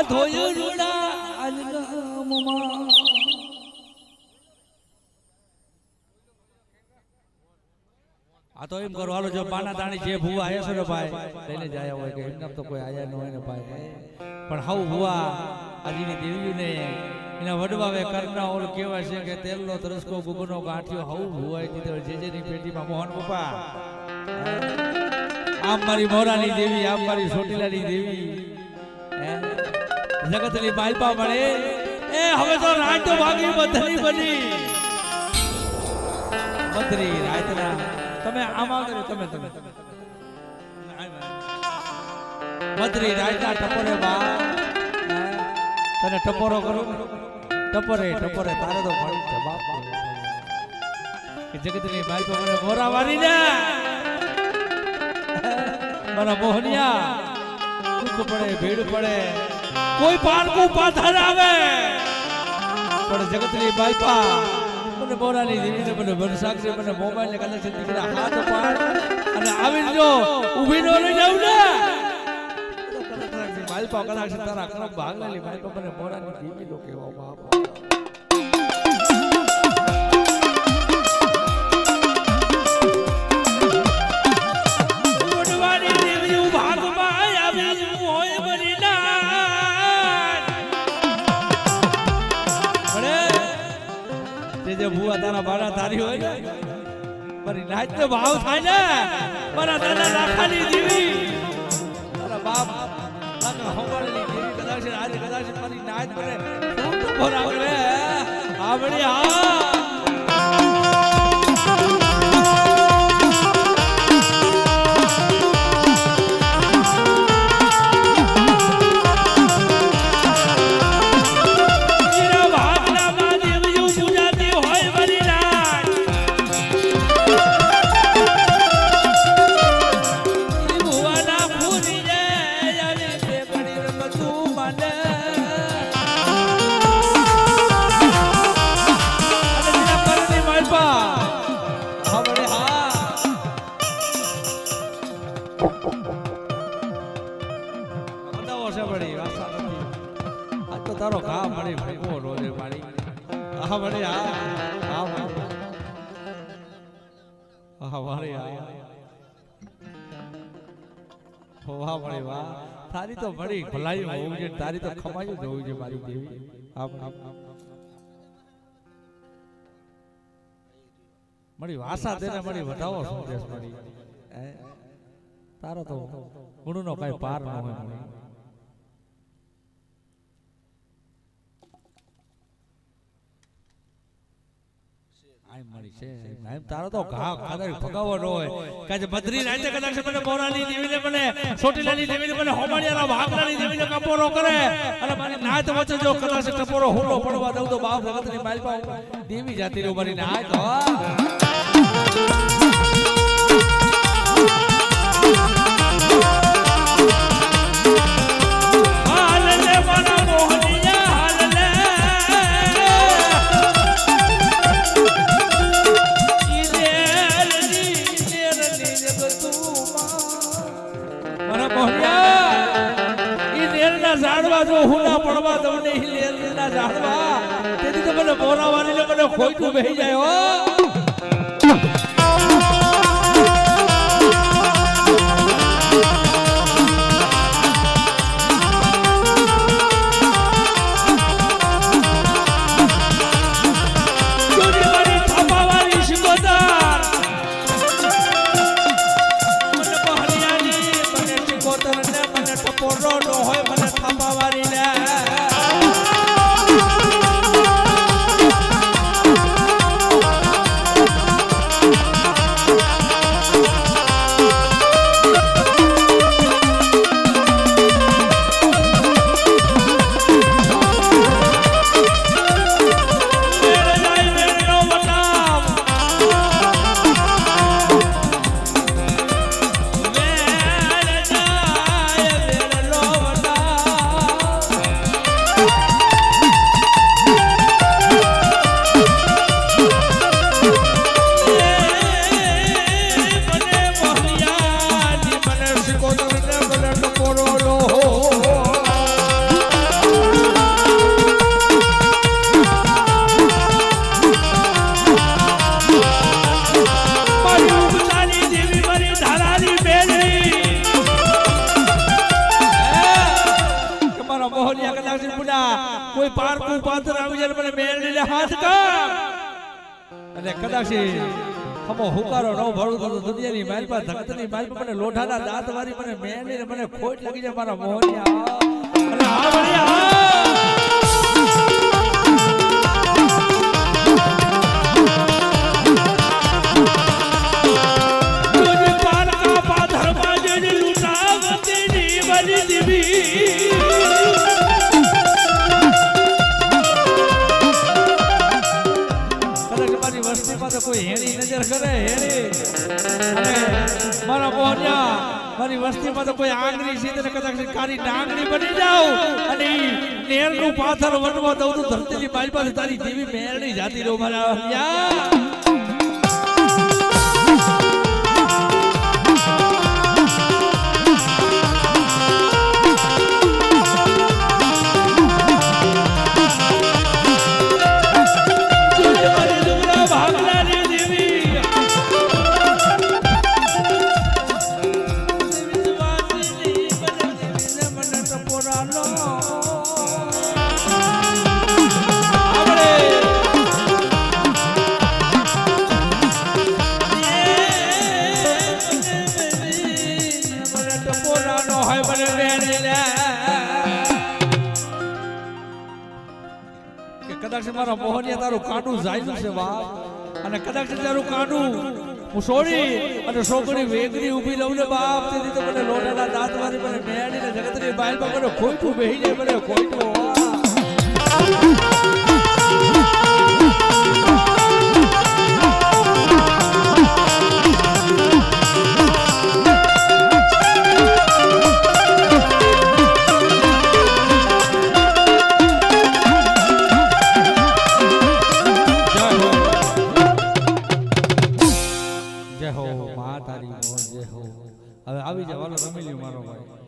ધોયો રૂડા અલગમમાં આ તો એમ કરો હાલો જો બાના તાણી જે ભૂવા આયા છે ને ભાઈ લઈને જાય હોય કે એમને તો કોઈ આયા ન હોય ને ભાઈ પણ હાઉ ભૂવા આજીની દેવીને એના વડવાવે કરના ઓલ કહેવાય છે કે તેલનો તરસકો ગુગનો ગાંઠિયો હાઉ ભૂવાય દીધો જેજેની પેટીમાં મોહન પપ્પા આમ મારી મોરાની દેવી આમ મારી સોટીલાની દેવી જગતની બાલપા મળે એ હવે તો રાત તો ભાગી બદલી બની બદરી રાતના તમે આમ આવજો તમે બદરી રાતના ટપોરે બા તને ટપોરો કરો ટપોરે તારે તો મળી છે બાપ કે જગતની બાલપા મને મોરા વારી ને મારા મોહનિયા દુઃખ પડે ભીડ પડે કોઈ પારકું પાથર આવે પણ જગતની બાલપા મને મોરાની દેવીને મને વરસાગરે મને મોબાઈલ ને કનેક્શન દીકરા હાથ પાડ અને આવી જો ઊભી નો લઈ જાવ ને બાલપા કલાક તારા કરમ ભાગ લેલી બાલપા મને મોરાની દેવી નો કહેવા બાપ જે ભૂવા તારા બાળા તારી હોય ને મારી નાચ તો ભાવ થાય ને મારા દાદા લાખાની દેવી મારા બાપ લાખા હોવાળની દેવી કદાચ આજે કદાચ મારી નાચ મને ખૂબ ભરાવ રે આવડી હા તારો ઘા મળી ભેગો રોજે મારી આ મળી આ મારી વાહ મળી વાહ તારી તો મળી ભલાઈ હોવું છે તારી તો ખમાયું હોવું છે મારી દેવી મળી વાસા દેને મળી વધાવો સંદેશ મળી તારો તો ગુણનો કઈ પાર ન હોય મળી મળી છે એમ તારો તો ઘા ખાદર ભગાવો ન હોય કાજે બદરી રાતે કદાચ મને મોરાની દેવીને મને સોટીલાની દેવીને મને હોમાળિયાના ભાગલાની દેવીને કપોરો કરે અને મારી નાત વચ્ચે જો કદાચ ટપોરો હુલો પડવા દઉં તો બાપ ભગતની માલપા દેવી જાતી રો મારી નાત જો હુના પડવા તમને લેલના જાણવા તેથી તો મને બોરાવાની ને મને ખોઈતું બેહી જાય હો કોઈ પારકું પાત્ર આવી જાય મને મેળવીને હાથ કર અને કદાચ હમો હુકારો ન ભરું તો દુનિયાની માલ પર ધકતની માલ પર મને લોઢાના દાંત વારી મને મેળવીને મને ખોટ લાગી જાય મારા મોહનિયા અને આ વળિયા કોઈ હેરી નજર કરે હેરી અને મારા મોહનિયા મારી વસ્તીમાં તો કોઈ આંગળી સીધે કદાચ કારી ડાંગણી બની જાવ અને નેરનું પાથર વટવા દઉં તો ધરતીની બાઈ પાસે તારી જેવી મેરણી જાતી રહો મારા મોહનિયા કદાચ મારા મોહનિયા તારું કાંડું જાયલું છે બાપ અને કદાચ તારું કાંડું હું છોડી અને છોકરી વેગરી ઊભી લઉં ને બાપ તેથી તો મને લોટાના દાંત મારી મને મેળીને જગતની બાઈલમાં મને ખોટું બેહી જાય મને ખોટું હવે આવી જાવ હાલો રમી લ્યો મારો ભાઈ